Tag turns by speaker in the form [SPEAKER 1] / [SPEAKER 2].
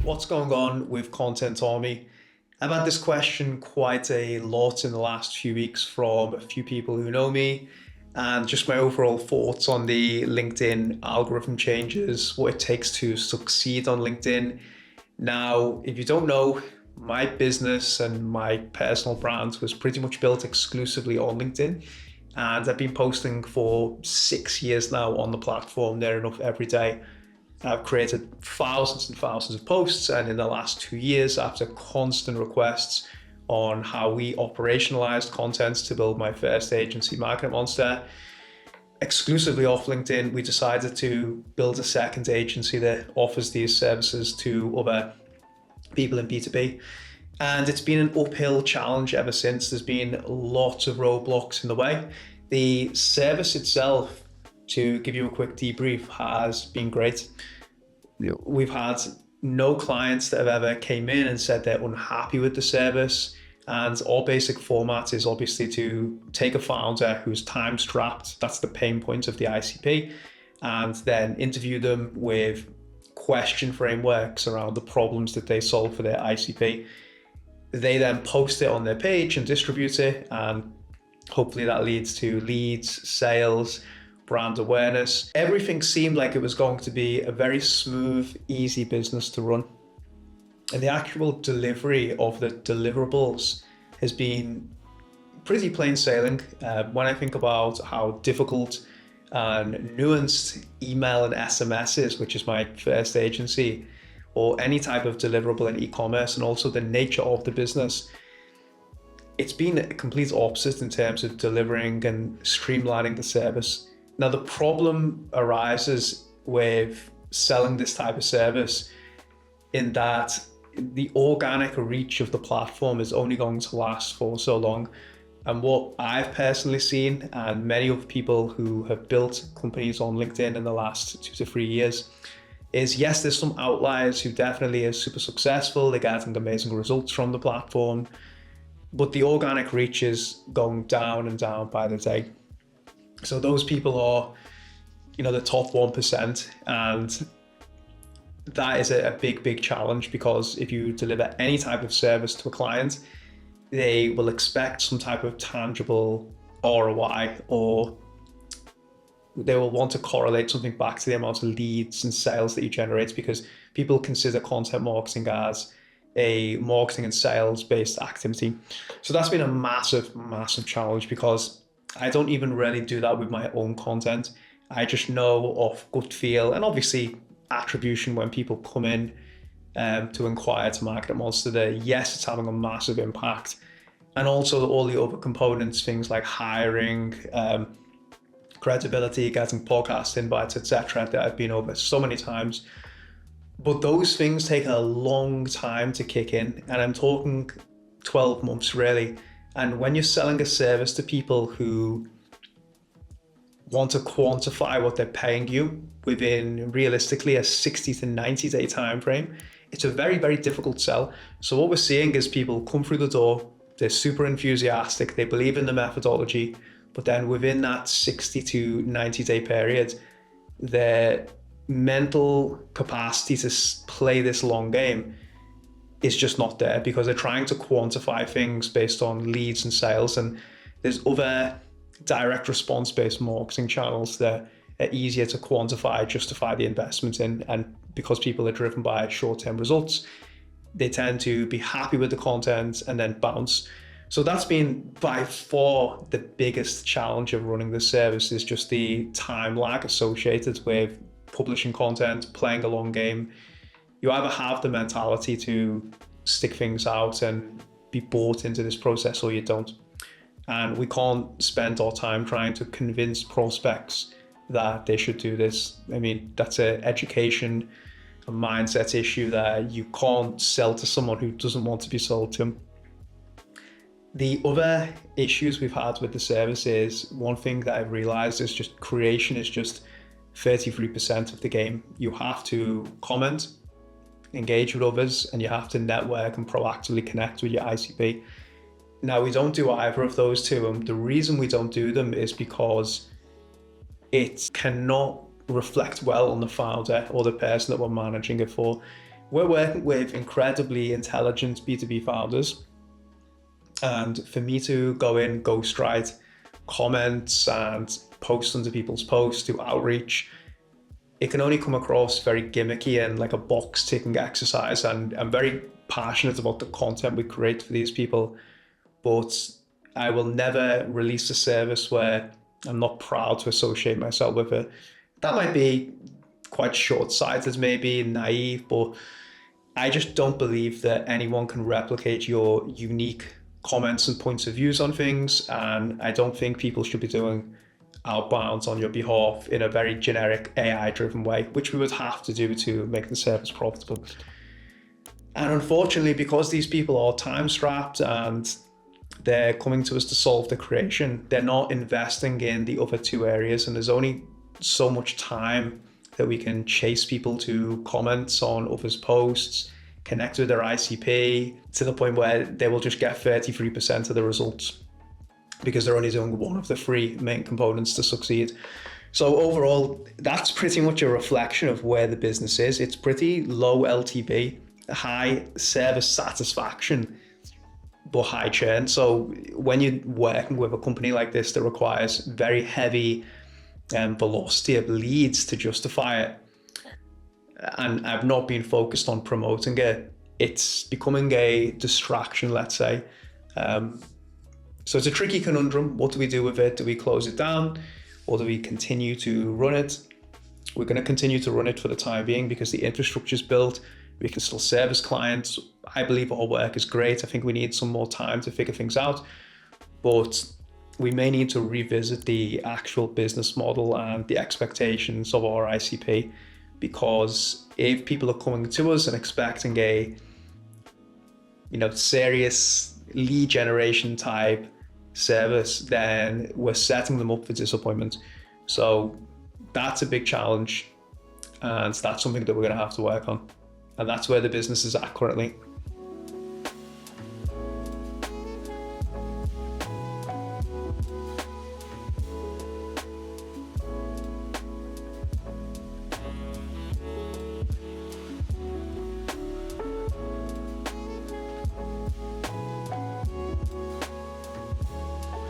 [SPEAKER 1] What's going on with Content Army? I've had this question quite a lot in the last few weeks from a few people who know me, and just my overall thoughts on the LinkedIn algorithm changes, what it takes to succeed on LinkedIn. Now, if you don't know, my business and my personal brand was pretty much built exclusively on LinkedIn. And I've been posting for 6 years now on the platform, near enough every day. I've created thousands and thousands of posts, and in the last 2 years, after constant requests on how we operationalized content to build my first agency, Market Monster, exclusively off LinkedIn, we decided to build a second agency that offers these services to other people in B2B. And it's been an uphill challenge ever since. There's been lots of roadblocks in the way. The service itself, to give you a quick debrief, has been great. We've had no clients that have ever came in and said they're unhappy with the service. And our basic format is obviously to take a founder who's time strapped, that's the pain point of the ICP, and then interview them with question frameworks around the problems that they solve for their ICP. They then post it on their page and distribute it, and hopefully that leads to leads, sales, brand awareness. Everything seemed like it was going to be a very smooth, easy business to run. And the actual delivery of the deliverables has been pretty plain sailing. When I think about how difficult and nuanced email and SMS is, which is my first agency, or any type of deliverable in e-commerce, and also the nature of the business, it's been a complete opposite in terms of delivering and streamlining the service. Now, the problem arises with selling this type of service in that the organic reach of the platform is only going to last for so long. And what I've personally seen, and many of the people who have built companies on LinkedIn in the last 2 to 3 years, is yes, there's some outliers who definitely are super successful. They're getting amazing results from the platform, but the organic reach is going down and down by the day. So those people are, the top 1%. And that is a big challenge, because if you deliver any type of service to a client, they will expect some type of tangible ROI, or they will want to correlate something back to the amount of leads and sales that you generate, because people consider content marketing as a marketing and sales based activity. So that's been a massive challenge, because I don't even really do that with my own content. I just know of gut feel and obviously attribution when people come in to inquire to Market Monster that yes, it's having a massive impact. And also all the other components, things like hiring, credibility, getting podcast invites, etc., that I've been over so many times. But those things take a long time to kick in, and I'm talking 12 months really. And when you're selling a service to people who want to quantify what they're paying you within realistically a 60 to 90 day time frame, it's a very difficult sell. So what we're seeing is people come through the door, they're super enthusiastic, they believe in the methodology, but then within that 60 to 90 day period, their mental capacity to play this long game is just not there, because they're trying to quantify things based on leads and sales. And there's other direct response based marketing channels that are easier to quantify, justify the investment in. And because people are driven by short-term results, they tend to be happy with the content and then bounce. So that's been by far the biggest challenge of running this service, is just the time lag associated with publishing content, playing a long game. You either have the mentality to stick things out and be bought into this process, or you don't. And we can't spend our time trying to convince prospects that they should do this. I mean, that's an education, a mindset issue that you can't sell to someone who doesn't want to be sold to. The other issues we've had with the service is, one thing that I've realized is just creation is just 33% of the game. You have to comment, engage with others, and you have to network and proactively connect with your ICP. Now, we don't do either of those two, and the reason we don't do them is because it cannot reflect well on the founder or the person that we're managing it for. we're working with incredibly intelligent B2B founders. And for me to go in, ghostwrite comments and post under people's posts, do outreach, it can only come across very gimmicky and like a box ticking exercise. And I'm very passionate about the content we create for these people, but I will never release a service where I'm not proud to associate myself with it. That might be quite short-sighted, maybe naive, but I just don't believe that anyone can replicate your unique comments and points of views on things. And I don't think people should be doing outbounds on your behalf in a very generic AI-driven way, which we would have to do to make the service profitable. And unfortunately, because these people are time-strapped and they're coming to us to solve the creation, they're not investing in the other two areas. And there's only so much time that we can chase people to comments on others' posts, connect with their ICP to the point where they will just get 33% of the results because they're only doing one of the three main components to succeed. So overall, that's pretty much a reflection of where the business is. It's pretty low LTV, high service satisfaction, but high churn. So when you're working with a company like this that requires very heavy velocity of leads to justify it, and I've not been focused on promoting it, it's becoming a distraction, let's say. So it's a tricky conundrum. What do we do with it? Do we close it down or do we continue to run it? We're going to continue to run it for the time being because the infrastructure is built. We can still service clients. I believe our work is great. I think we need some more time to figure things out, but we may need to revisit the actual business model and the expectations of our ICP, because if people are coming to us and expecting a, serious lead generation type service, then we're setting them up for disappointment. So that's a big challenge, and that's something that we're going to have to work on. And that's where the business is at currently.